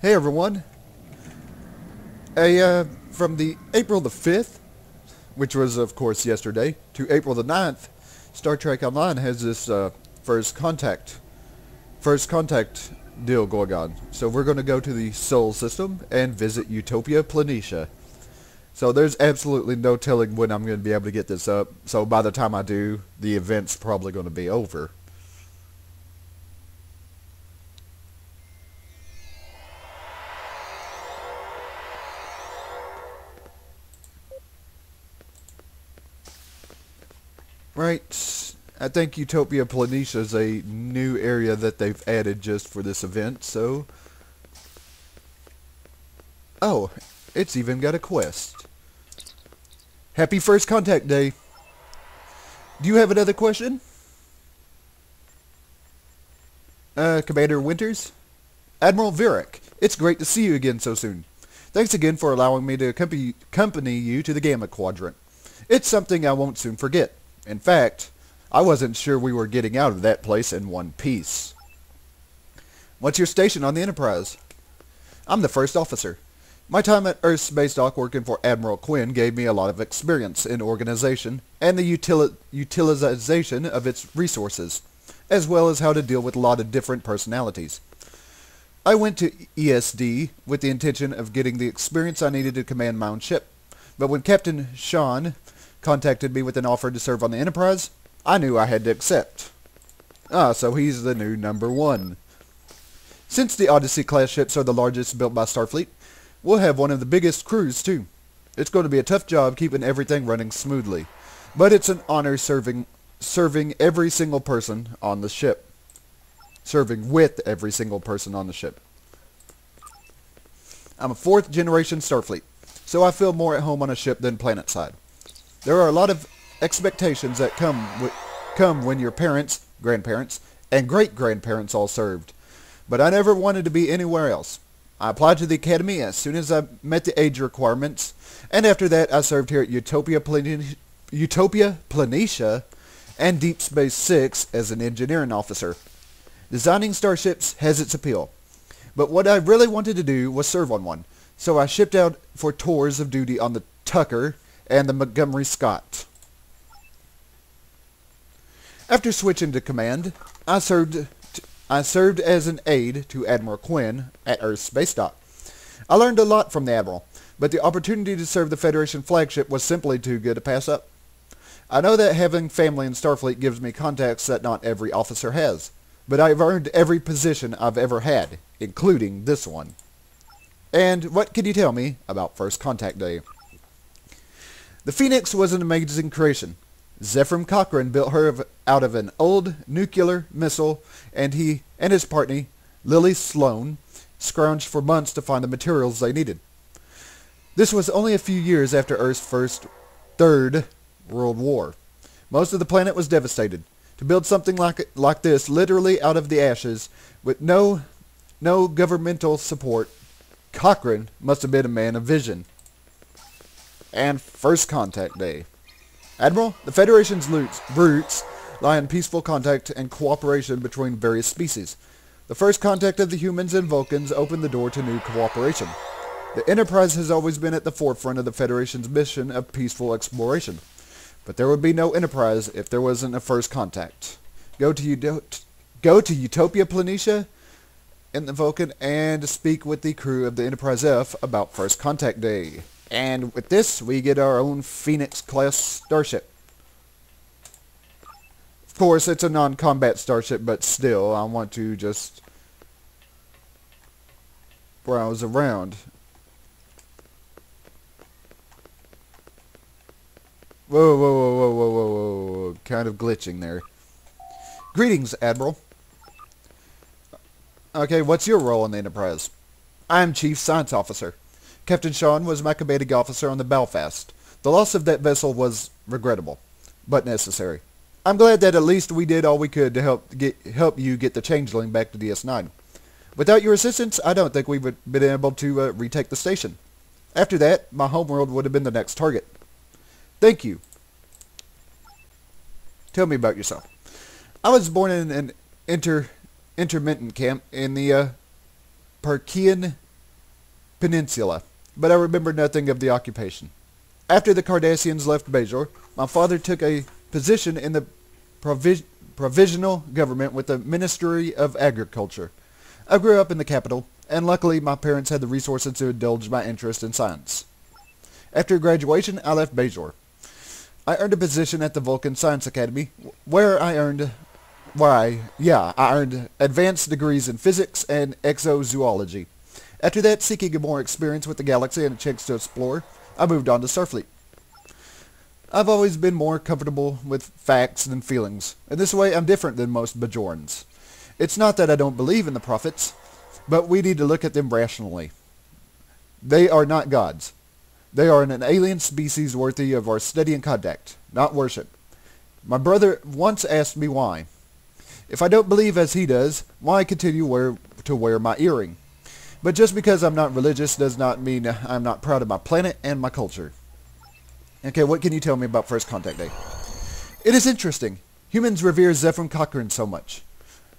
Hey everyone! From the April the 5th, which was of course yesterday, to April the 9th, Star Trek Online has this first contact deal going on. So we're going to go to the Sol system and visit Utopia Planitia. So there's absolutely no telling when I'm going to be able to get this up. So by the time I do, the event's probably going to be over. Right. I think Utopia Planitia is a new area that they've added just for this event, so... Oh, it's even got a quest. Happy First Contact Day! Do you have another question? Commander Winters? Admiral Virak, it's great to see you again so soon. Thanks again for allowing me to accompany you to the Gamma Quadrant. It's something I won't soon forget. In fact, I wasn't sure we were getting out of that place in one piece. What's your station on the Enterprise? I'm the first officer. My time at Earth's Space Dock working for Admiral Quinn gave me a lot of experience in organization and the utilization of its resources, as well as how to deal with a lot of different personalities. I went to ESD with the intention of getting the experience I needed to command my own ship, but when Captain Sean contacted me with an offer to serve on the Enterprise, I knew I had to accept. So he's the new number one. Since the Odyssey-class ships are the largest built by Starfleet, we'll have one of the biggest crews, too. It's going to be a tough job keeping everything running smoothly, but it's an honor serving every single person on the ship. Serving with every single person on the ship. I'm a fourth-generation Starfleet, so I feel more at home on a ship than planetside. There are a lot of expectations that come when your parents, grandparents, and great-grandparents all served. But I never wanted to be anywhere else. I applied to the academy as soon as I met the age requirements, and after that I served here at Utopia Planitia and Deep Space 6 as an engineering officer. Designing starships has its appeal, but what I really wanted to do was serve on one, so I shipped out for tours of duty on the Tucker and the Montgomery Scott. After switching to command, I served as an aide to Admiral Quinn at Earth's Space Dock. I learned a lot from the Admiral, but the opportunity to serve the Federation flagship was simply too good to pass up. I know that having family in Starfleet gives me contacts that not every officer has, but I've earned every position I've ever had, including this one. And what can you tell me about First Contact Day? The Phoenix was an amazing creation. Zephram Cochrane built her out of an old nuclear missile, and he and his partner, Lily Sloan, scrounged for months to find the materials they needed. This was only a few years after Earth's Third World War. Most of the planet was devastated. To build something like this literally out of the ashes, with no governmental support, Cochrane must have been a man of vision. And First Contact Day. Admiral, the Federation's roots lie in peaceful contact and cooperation between various species. The first contact of the humans and Vulcans opened the door to new cooperation. The Enterprise has always been at the forefront of the Federation's mission of peaceful exploration. But there would be no Enterprise if there wasn't a first contact. Go to Utopia Planitia in the Vulcan and speak with the crew of the Enterprise F about First Contact Day. And with this, we get our own Phoenix-class starship. Of course, it's a non-combat starship, but still, I want to just browse around. Whoa, whoa, whoa, whoa, whoa, whoa, whoa, kind of glitching there. Greetings, Admiral. Okay, what's your role in the Enterprise? I'm Chief Science Officer. Captain Sean was my commanding officer on the Belfast. The loss of that vessel was regrettable, but necessary. I'm glad that at least we did all we could to help you get the Changeling back to DS9. Without your assistance, I don't think we would have been able to retake the station. After that, my homeworld would have been the next target. Thank you. Tell me about yourself. I was born in an intermittent camp in the Parkian Peninsula, but I remember nothing of the occupation. After the Cardassians left Bajor, my father took a position in the provisional government with the Ministry of Agriculture. I grew up in the capital, and luckily my parents had the resources to indulge my interest in science. After graduation, I left Bajor. I earned a position at the Vulcan Science Academy, where I earned advanced degrees in physics and exozoology. After that, seeking more experience with the galaxy and a chance to explore, I moved on to Starfleet. I've always been more comfortable with facts than feelings. In this way, I'm different than most Bajorans. It's not that I don't believe in the prophets, but we need to look at them rationally. They are not gods. They are an alien species worthy of our study and contact, not worship. My brother once asked me why. If I don't believe as he does, why continue to wear my earring? But just because I'm not religious does not mean I'm not proud of my planet and my culture. Okay, what can you tell me about First Contact Day? It is interesting. Humans revere Zefram Cochrane so much.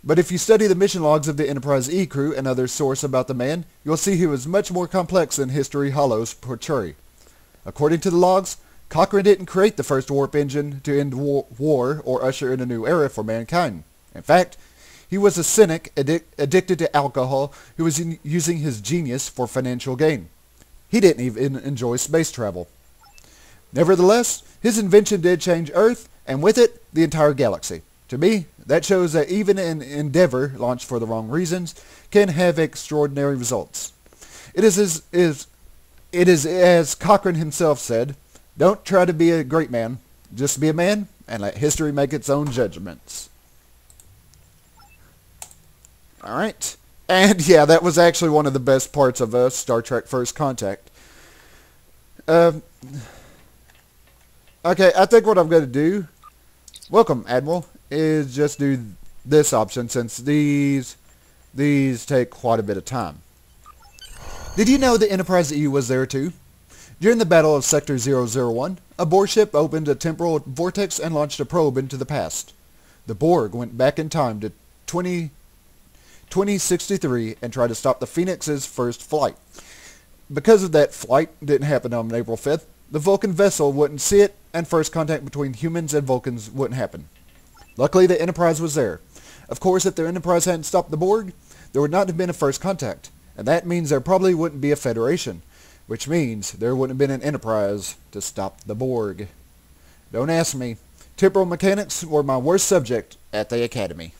But if you study the mission logs of the Enterprise E crew and other sources about the man, you'll see he was much more complex than history hollows portray. According to the logs, Cochrane didn't create the first warp engine to end war or usher in a new era for mankind. In fact, he was a cynic addicted to alcohol who was using his genius for financial gain. He didn't even enjoy space travel. Nevertheless, his invention did change Earth, and with it, the entire galaxy. To me, that shows that even an endeavor launched for the wrong reasons can have extraordinary results. It is as Cochrane himself said, don't try to be a great man, just be a man and let history make its own judgments. Alright, and yeah, that was actually one of the best parts of Star Trek First Contact. Okay, I think what I'm going to do, welcome Admiral, is just do this option since these take quite a bit of time. Did you know the Enterprise E was there too? During the Battle of Sector 001, a Borg ship opened a temporal vortex and launched a probe into the past. The Borg went back in time to 2063 and tried to stop the Phoenix's first flight. Because of that flight didn't happen on April 5th, the Vulcan vessel wouldn't see it, and first contact between humans and Vulcans wouldn't happen. Luckily, the Enterprise was there. Of course, if the Enterprise hadn't stopped the Borg, there would not have been a first contact. And that means there probably wouldn't be a Federation, which means there wouldn't have been an Enterprise to stop the Borg. Don't ask me. Temporal mechanics were my worst subject at the Academy.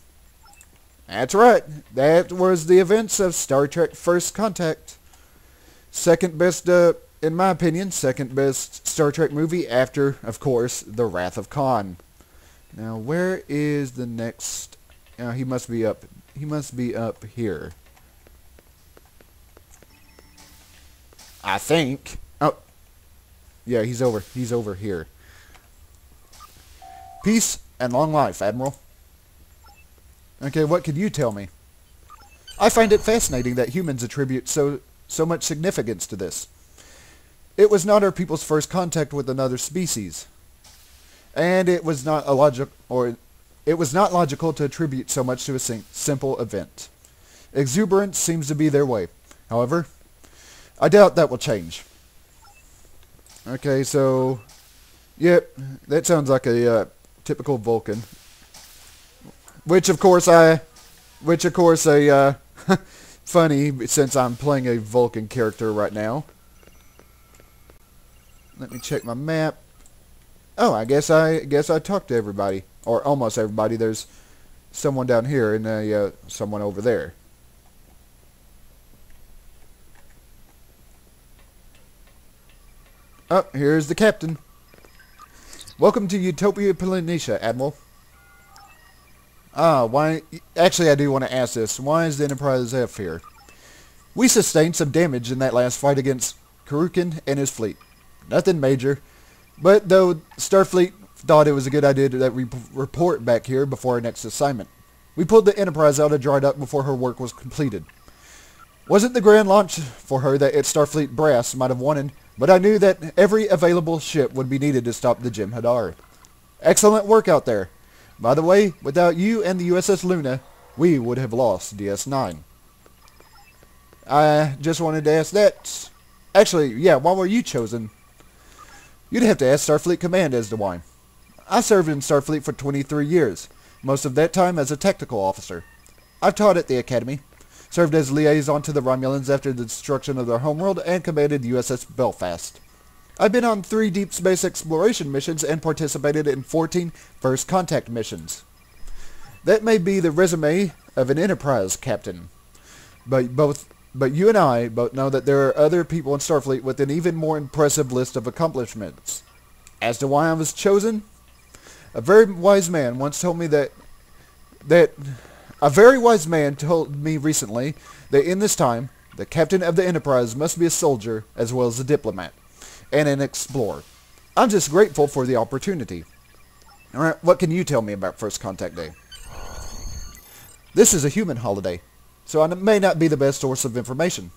That's right. That was the events of Star Trek First Contact. Second best, in my opinion, second best Star Trek movie after, of course, The Wrath of Khan. Now, where is the next? He must be up here. I think. Oh, yeah, he's over here. Peace and long life, Admiral. Okay, what could you tell me? I find it fascinating that humans attribute so much significance to this. It was not our people's first contact with another species, and it was not logical to attribute so much to a simple event. Exuberance seems to be their way. However, I doubt that will change. Okay, so, yep, that sounds like a typical Vulcan. Which of course, funny since I'm playing a Vulcan character right now. Let me check my map. Oh, I guess I talked to everybody, or almost everybody. There's someone down here and someone over there. Oh, here's the captain. Welcome to Utopia Planitia, Admiral. Why? Actually, I do want to ask this. Why is the Enterprise F here? We sustained some damage in that last fight against Kurukin and his fleet. Nothing major. But though Starfleet thought it was a good idea that we report back here before our next assignment. We pulled the Enterprise out of dry dock before her work was completed. Wasn't the grand launch for her that its Starfleet brass might have wanted, but I knew that every available ship would be needed to stop the Jem'Hadar. Excellent work out there. By the way, without you and the USS Luna, we would have lost DS9. I just wanted to ask that. Actually, yeah, why were you chosen? You'd have to ask Starfleet Command as to why. I served in Starfleet for 23 years, most of that time as a technical officer. I've taught at the Academy, served as liaison to the Romulans after the destruction of their homeworld, and commanded USS Belfast. I've been on 3 deep space exploration missions and participated in 14 first contact missions. That may be the resume of an Enterprise captain, but you and I both know that there are other people in Starfleet with an even more impressive list of accomplishments. As to why I was chosen, a very wise man once told me a very wise man told me recently that in this time, the captain of the Enterprise must be a soldier as well as a diplomat and an explorer. I'm just grateful for the opportunity. Alright, what can you tell me about First Contact Day? This is a human holiday, so I may not be the best source of information.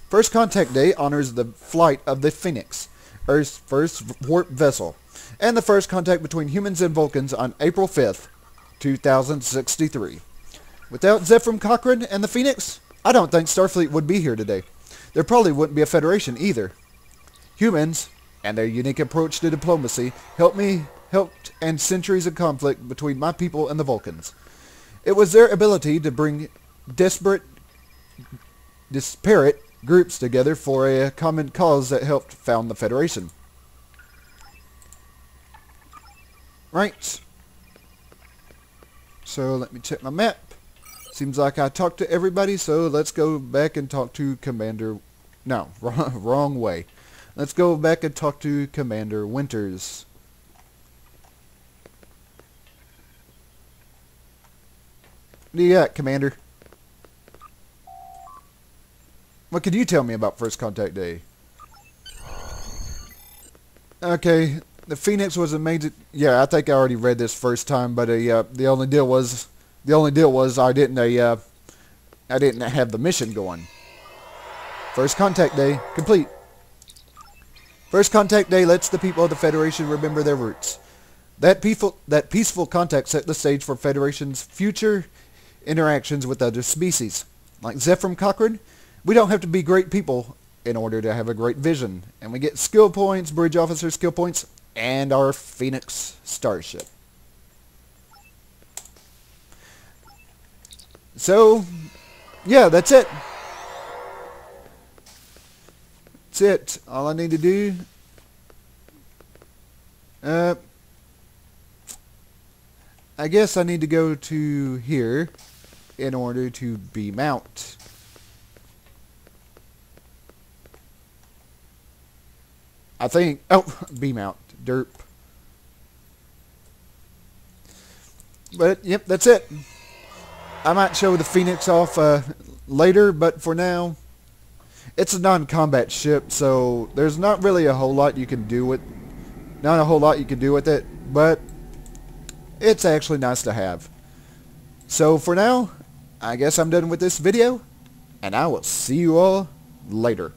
First Contact Day honors the flight of the Phoenix, Earth's first warp vessel, and the first contact between humans and Vulcans on April 5th, 2063. Without Zephram Cochrane and the Phoenix, I don't think Starfleet would be here today. There probably wouldn't be a Federation either. Humans, and their unique approach to diplomacy, helped end centuries of conflict between my people and the Vulcans. It was their ability to bring disparate groups together for a common cause that helped found the Federation. Right. So let me check my map. Seems like I talked to everybody, so let's go back and talk to Commander... No, wrong way. Let's go back and talk to Commander Winters. What do you got, Commander? What could you tell me about First Contact Day? Okay, the Phoenix was amazing. Yeah, I think I already read this first time, but the only deal was I didn't have the mission going. First Contact Day complete. First Contact Day lets the people of the Federation remember their roots. That peaceful contact set the stage for Federation's future interactions with other species. Like Zephram Cochrane, we don't have to be great people in order to have a great vision, and we get skill points, bridge officer skill points, and our Phoenix starship. So, yeah, that's it. That's it. All I need to do... I guess I need to go to here in order to beam out. I think... Oh, beam out. Derp. But, yep, that's it. I might show the Phoenix off later, but for now, it's a non-combat ship, so there's not really a whole lot you can do with... Not a whole lot you can do with it, but it's actually nice to have. So for now, I guess I'm done with this video, and I will see you all later.